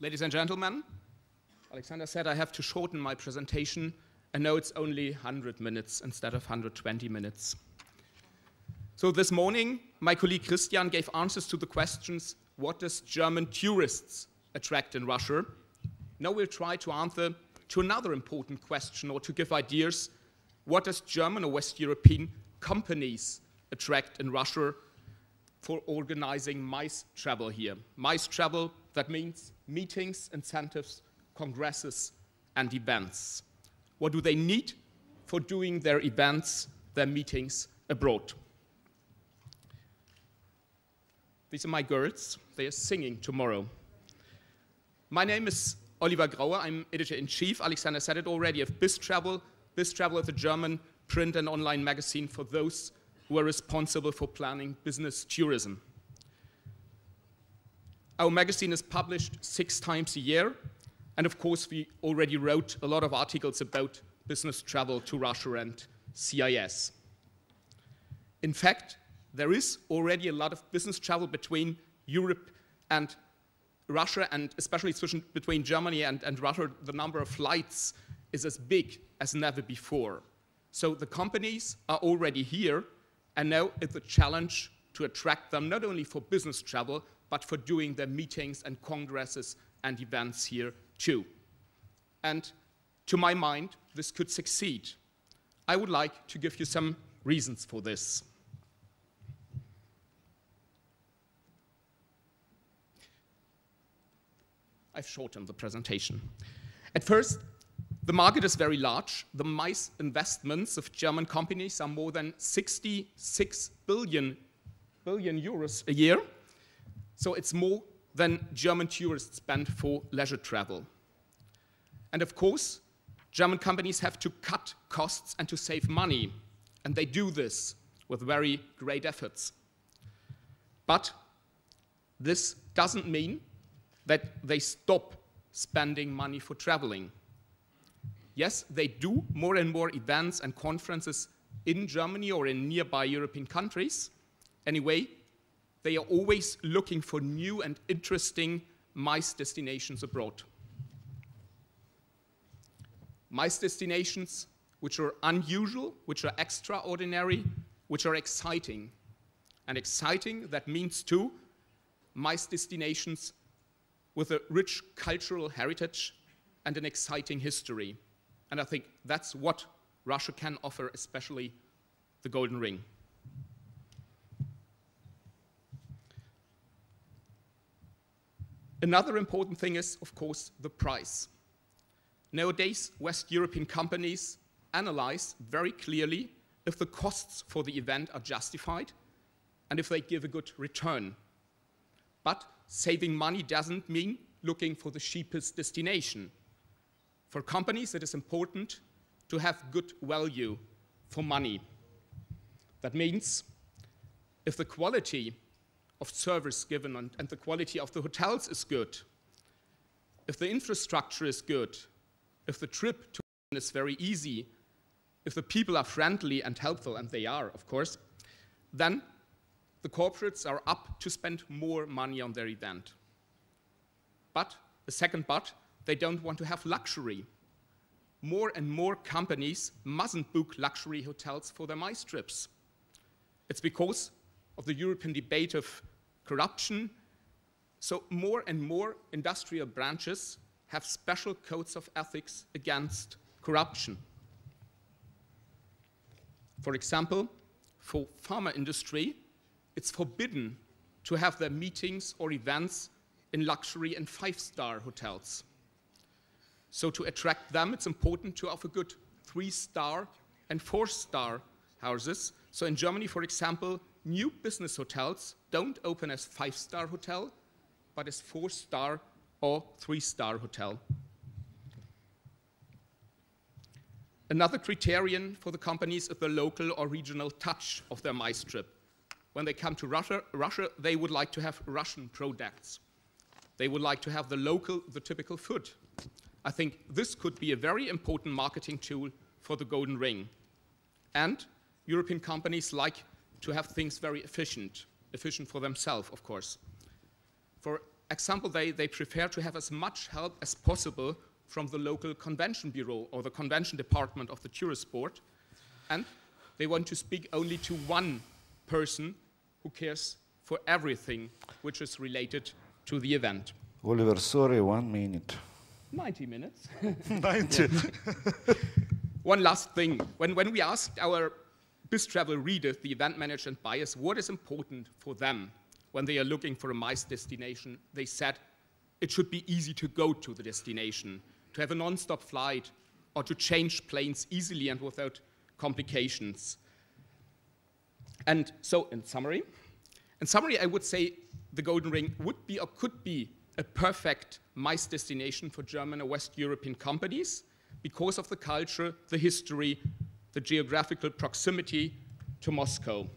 Ladies and gentlemen, Alexander said I have to shorten my presentation, and now it's only 100 minutes instead of 120 minutes. So this morning, my colleague Christian gave answers to the questions, what does German tourists attract in Russia? Now we'll try to answer to another important question, or to give ideas, what does German or West European companies attract in Russia for organizing MICE travel here? MICE travel, that means meetings, incentives, congresses, and events. What do they need for doing their events, their meetings abroad? These are my girls. They are singing tomorrow. My name is Oliver Grauer. I'm editor-in-chief. Alexander said it already, of BIS Travel. BIS Travel is a German print and online magazine for those who are responsible for planning business tourism. Our magazine is published 6 times a year, and of course we already wrote a lot of articles about business travel to Russia and CIS. In fact, there is already a lot of business travel between Europe and Russia, and especially between Germany and Russia. The number of flights is as big as never before. So the companies are already here, and now it's a challenge to attract them, not only for business travel, but for doing their meetings and congresses and events here too. And to my mind, this could succeed. I would like to give you some reasons for this. I've shortened the presentation. At first, the market is very large. The MICE investments of German companies are more than 66 billion euros a year. So it's more than German tourists spend for leisure travel. And of course, German companies have to cut costs and to save money. And they do this with very great efforts. But this doesn't mean that they stop spending money for traveling. Yes, they do more and more events and conferences in Germany or in nearby European countries. Anyway, they are always looking for new and interesting MICE destinations abroad. MICE destinations which are unusual, which are extraordinary, which are exciting. And exciting, that means too, MICE destinations with a rich cultural heritage and an exciting history. And I think that's what Russia can offer, especially the Golden Ring. Another important thing is, of course, the price. Nowadays, West European companies analyze very clearly if the costs for the event are justified and if they give a good return. But saving money doesn't mean looking for the cheapest destination. For companies, it is important to have good value for money. That means if the quality of service given and the quality of the hotels is good, if the infrastructure is good, if the trip to is very easy, if the people are friendly and helpful, and they are, of course, then the corporates are up to spend more money on their event. But, the second but, they don't want to have luxury. More and more companies mustn't book luxury hotels for their MICE trips. It's because of the European debate of corruption. So more and more industrial branches have special codes of ethics against corruption. For example, for pharma industry, it's forbidden to have their meetings or events in luxury and 5-star hotels. So to attract them, it's important to offer good 3-star and 4-star houses. So in Germany, for example, new business hotels don't open as 5-star hotel, but as 4-star or 3-star hotel. Another criterion for the companies is the local or regional touch of their MICE trip. When they come to Russia, they would like to have Russian products. They would like to have the typical food. I think this could be a very important marketing tool for the Golden Ring. And European companies like to have things very efficient for themselves, of course. For example, they prefer to have as much help as possible from the local convention bureau or the convention department of the tourist board, and they want to speak only to one person who cares for everything which is related to the event. Oliver, sorry, 1 minute. 90 minutes. 90. One last thing. When we asked our BizTravel readers, the event managers and buyers, what is important for them when they are looking for a MICE destination, they said it should be easy to go to the destination, to have a non-stop flight, or to change planes easily and without complications. And so, in summary, I would say the Golden Ring would be or could be a perfect MICE destination for German or West European companies because of the culture, the history, the geographical proximity to Moscow.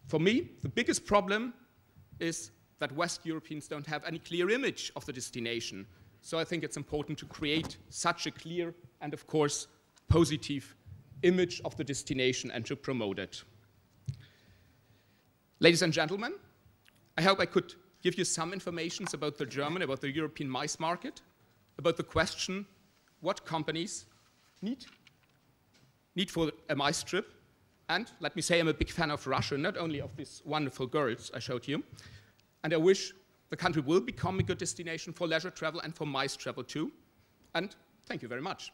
For me, the biggest problem is that West Europeans don't have any clear image of the destination. So I think it's important to create such a clear and, of course, positive image of the destination and to promote it. Ladies and gentlemen, I hope I could give you some information about the German, about the European MICE market, about the question what companies need for a MICE trip. And let me say I'm a big fan of Russia, not only of these wonderful girls I showed you. And I wish the country will become a good destination for leisure travel and for MICE travel too. And thank you very much.